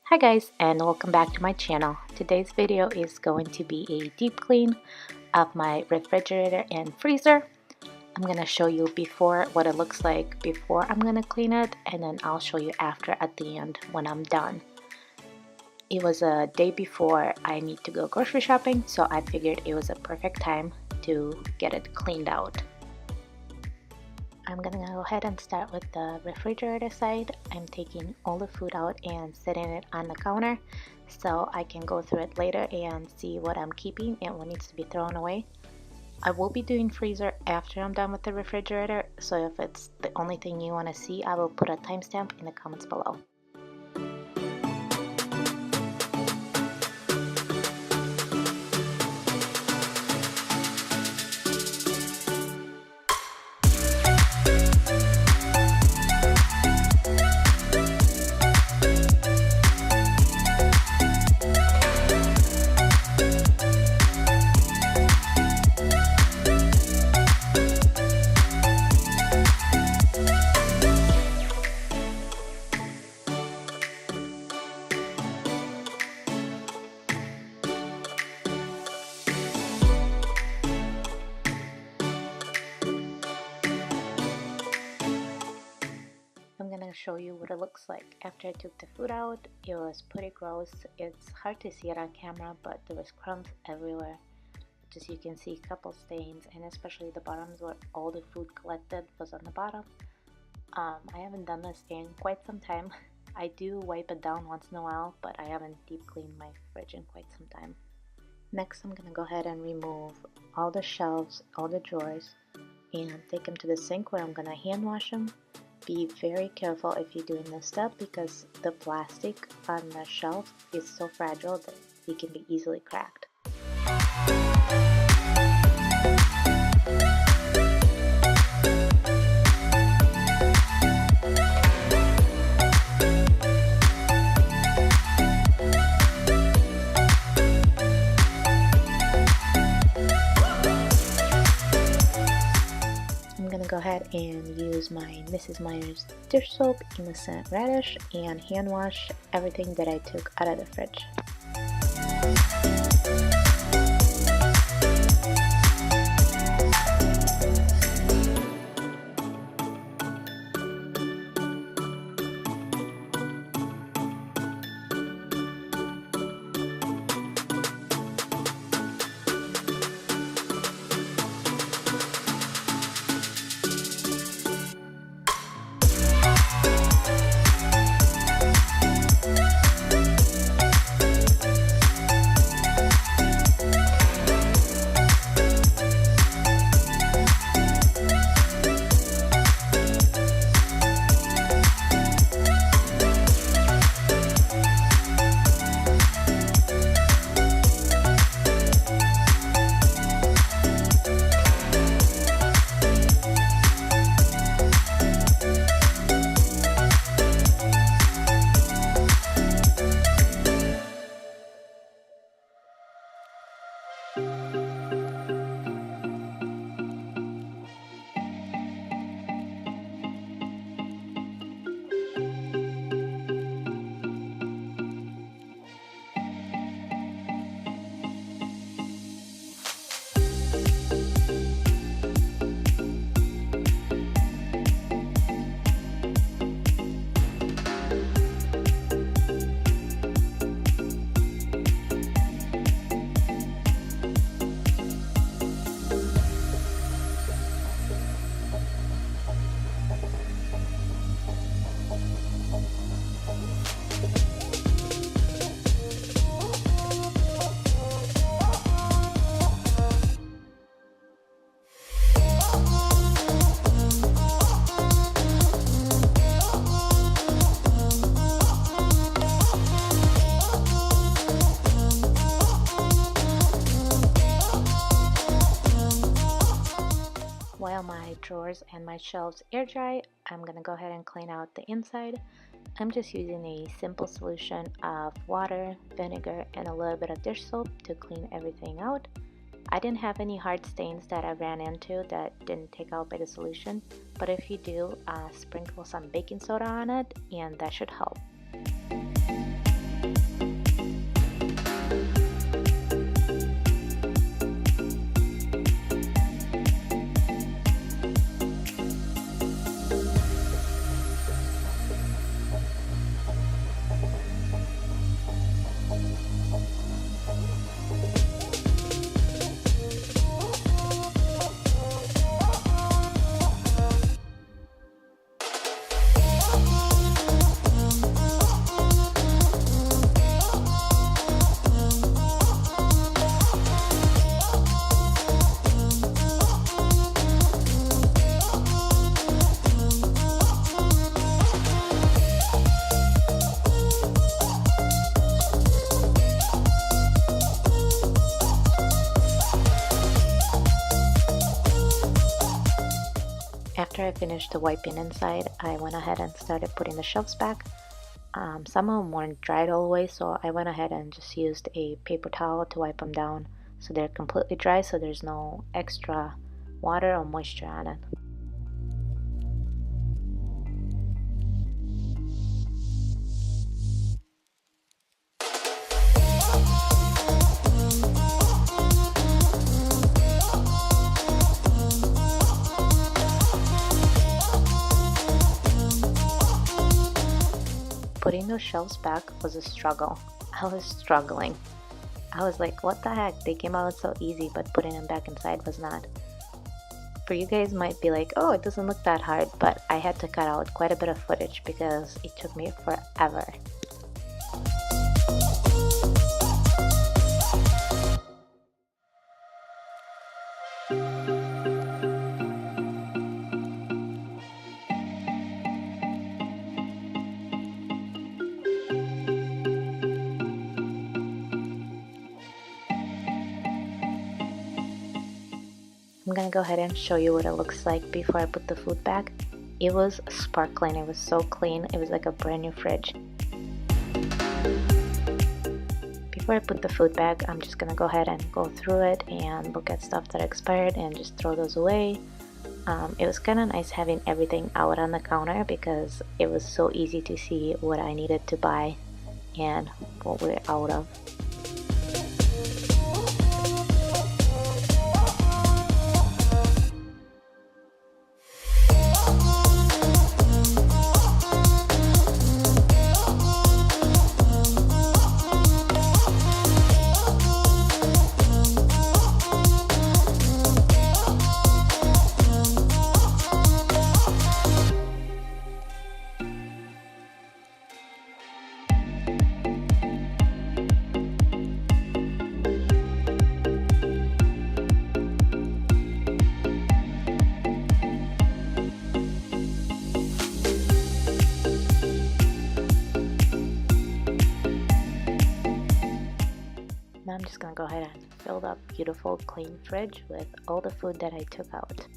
Hi guys, and welcome back to my channel. Today's video is going to be a deep clean of my refrigerator and freezer. I'm going to show you before what it looks like before I'm going to clean it, and then I'll show you after at the end when I'm done. It was a day before I need to go grocery shopping, so I figured it was a perfect time to get it cleaned out. I'm gonna go ahead and start with the refrigerator side. I'm taking all the food out and setting it on the counter so I can go through it later and see what I'm keeping and what needs to be thrown away. I will be doing freezer after I'm done with the refrigerator, so if it's the only thing you want to see, I will put a timestamp in the comments below. I'm gonna show you what it looks like after I took the food out. It was pretty gross. It's hard to see it on camera, but there was crumbs everywhere. Just you can see a couple stains, and especially the bottoms where all the food collected was on the bottom. I haven't done this in quite some time. I do wipe it down once in a while, but I haven't deep cleaned my fridge in quite some time. Next, I'm gonna go ahead and remove all the shelves, all the drawers, and take them to the sink where I'm gonna hand wash them. Be very careful if you're doing this step because the plastic on the shelf is so fragile that it can be easily cracked. Go ahead and use my Mrs. Meyer's dish soap, innocent radish, and hand wash everything that I took out of the fridge. While my drawers and my shelves air dry, I'm gonna go ahead and clean out the inside. I'm just using a simple solution of water, vinegar, and a little bit of dish soap to clean everything out. I didn't have any hard stains that I ran into that didn't take out by the solution, but if you do, sprinkle some baking soda on it and that should help. I finished the wiping inside, I went ahead and started putting the shelves back. Some of them weren't dried all the way, so I went ahead and just used a paper towel to wipe them down so they're completely dry, so there's no extra water or moisture on it. Putting those shelves back was a struggle. I was struggling. I was like, what the heck? They came out so easy, but putting them back inside was not. For you guys might be like, oh, it doesn't look that hard, but I had to cut out quite a bit of footage because it took me forever. I'm gonna go ahead and show you what it looks like before I put the food back. It was sparkling, it was so clean, it was like a brand new fridge. Before I put the food back, I'm just gonna go ahead and go through it and look at stuff that expired and just throw those away. It was kind of nice having everything out on the counter because it was so easy to see what I needed to buy and what we're out of. Now I'm just gonna go ahead and fill up beautiful clean fridge with all the food that I took out.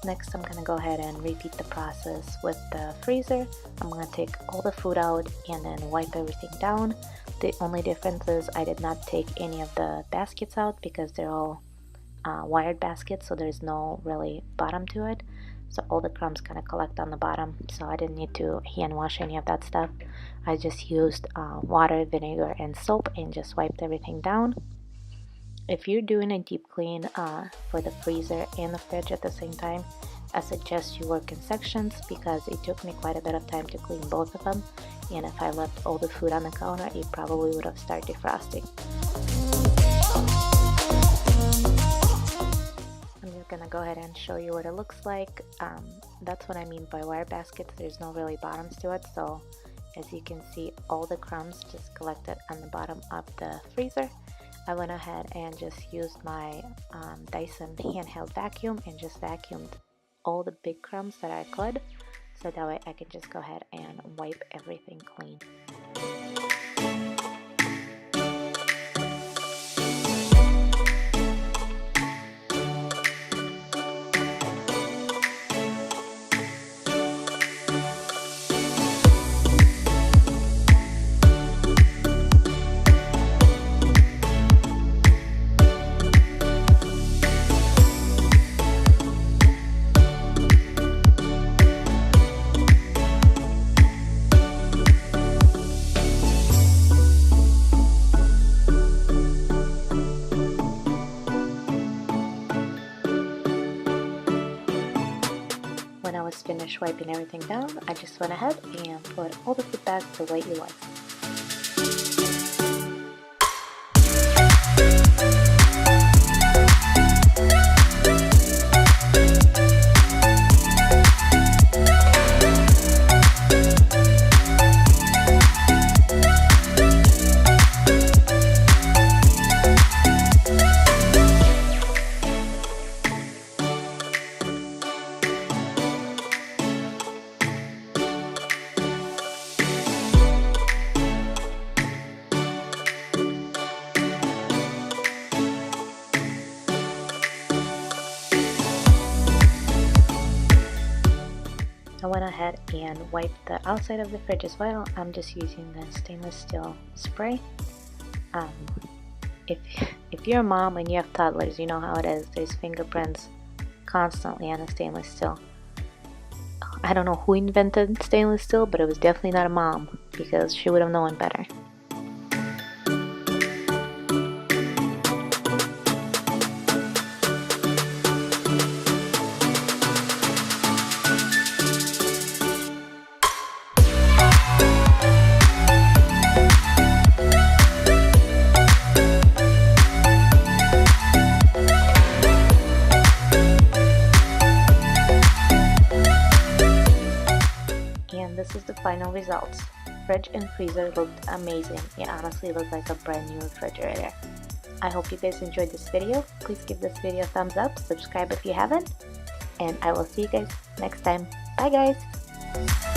Next, I'm gonna go ahead and repeat the process with the freezer. I'm gonna take all the food out and then wipe everything down. The only difference is I did not take any of the baskets out because they're all wired baskets, so there's no really bottom to it. So all the crumbs kind of collect on the bottom, so I didn't need to hand wash any of that stuff. I just used water, vinegar, and soap and just wiped everything down. If you're doing a deep clean for the freezer and the fridge at the same time, I suggest you work in sections because it took me quite a bit of time to clean both of them, and if I left all the food on the counter, it probably would have started defrosting. I'm just gonna go ahead and show you what it looks like. That's what I mean by wire baskets. There's no really bottoms to it, so as you can see, all the crumbs just collected on the bottom of the freezer. I went ahead and just used my Dyson handheld vacuum and just vacuumed all the big crumbs that I could, so that way I can just go ahead and wipe everything clean. finished wiping everything down, I just went ahead and put all the food back the way it was. I went ahead and wiped the outside of the fridge as well. I'm just using the stainless steel spray. If you're a mom and you have toddlers, you know how it is. There's fingerprints constantly on the stainless steel. I don't know who invented stainless steel, but it was definitely not a mom, because she would have known better. This is the final results. Fridge and freezer looked amazing. It honestly looked like a brand new refrigerator. I hope you guys enjoyed this video. Please give this video a thumbs up, subscribe if you haven't, and I will see you guys next time. Bye guys!